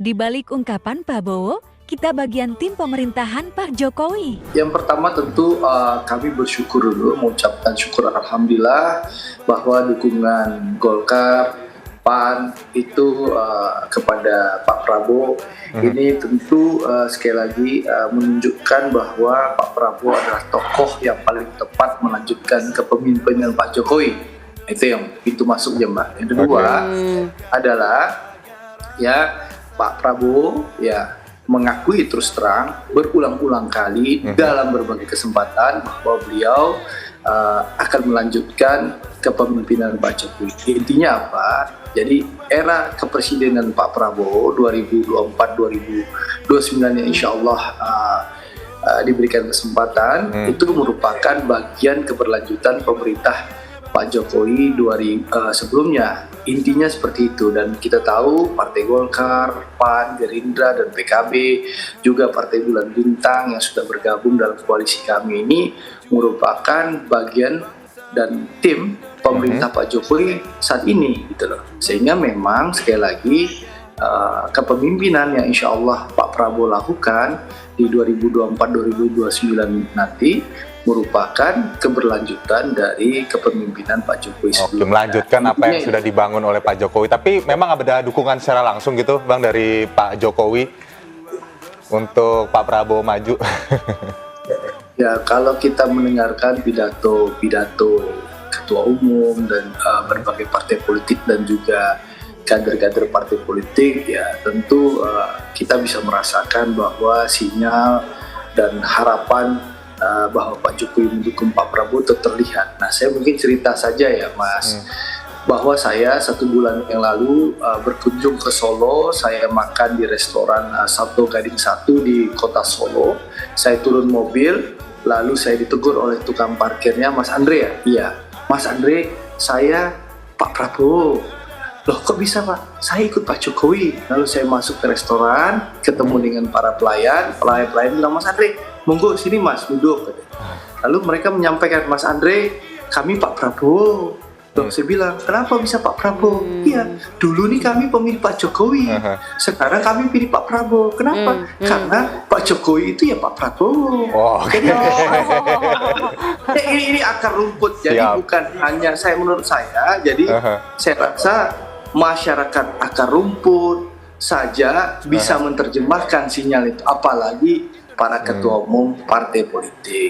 Di balik ungkapan Prabowo, kita bagian tim pemerintahan Pak Jokowi. Yang pertama tentu kami bersyukur dulu, mengucapkan syukur alhamdulillah bahwa dukungan Golkar, PAN itu kepada Pak Prabowo ini tentu sekali lagi menunjukkan bahwa Pak Prabowo adalah tokoh yang paling tepat melanjutkan kepemimpinan Pak Jokowi. Itu masuknya, Mbak. Yang kedua adalah ya Pak Prabowo ya mengakui terus terang berulang-ulang kali dalam berbagai kesempatan bahwa beliau akan melanjutkan kepemimpinan Pak Jokowi. Intinya apa? Jadi era kepresidenan Pak Prabowo 2024-2029 yang insya Allah diberikan kesempatan itu merupakan bagian keberlanjutan pemerintah Pak Jokowi sebelumnya. Intinya seperti itu, dan kita tahu Partai Golkar, PAN, Gerindra, dan PKB, juga Partai Bulan Bintang yang sudah bergabung dalam koalisi kami ini merupakan bagian dan tim pemerintah Pak Jokowi saat ini gitu loh. Sehingga memang sekali lagi kepemimpinan yang insya Allah Pak Prabowo lakukan di 2024-2029 nanti merupakan keberlanjutan dari kepemimpinan Pak Jokowi sebelumnya. Melanjutkan apa yang sudah dibangun oleh Pak Jokowi. Tapi memang ada dukungan secara langsung gitu, Bang, dari Pak Jokowi untuk Pak Prabowo maju. Ya, kalau kita mendengarkan pidato ketua umum dan berbagai partai politik dan juga kader-kader partai politik, ya tentu kita bisa merasakan bahwa sinyal dan harapan bahwa Pak Jokowi mendukung Pak Prabowo itu terlihat. Nah, saya mungkin cerita saja ya, Mas, bahwa saya 1 bulan yang lalu berkunjung ke Solo. Saya makan di restoran Sabto Gading 1 di kota Solo. Saya turun mobil, lalu saya ditegur oleh tukang parkirnya, Mas Andre ya? Iya, Mas Andre, saya Pak Prabowo. Loh, kok bisa, Pak? Saya ikut Pak Jokowi. Lalu saya masuk ke restoran, ketemu dengan para pelayan bilang, Mas Andre, monggo sini Mas, duduk. Lalu mereka menyampaikan, Mas Andre, kami Pak Prabowo. Loh, saya bilang, kenapa bisa Pak Prabowo? Iya, dulu nih kami pemilih Pak Jokowi. Sekarang kami pilih Pak Prabowo. Kenapa? Karena Pak Jokowi itu ya Pak Prabowo. Jadi ini akar rumput. Jadi bukan hanya menurut saya. Jadi saya rasa masyarakat akar rumput saja bisa menerjemahkan sinyal itu, apalagi para ketua umum partai politik.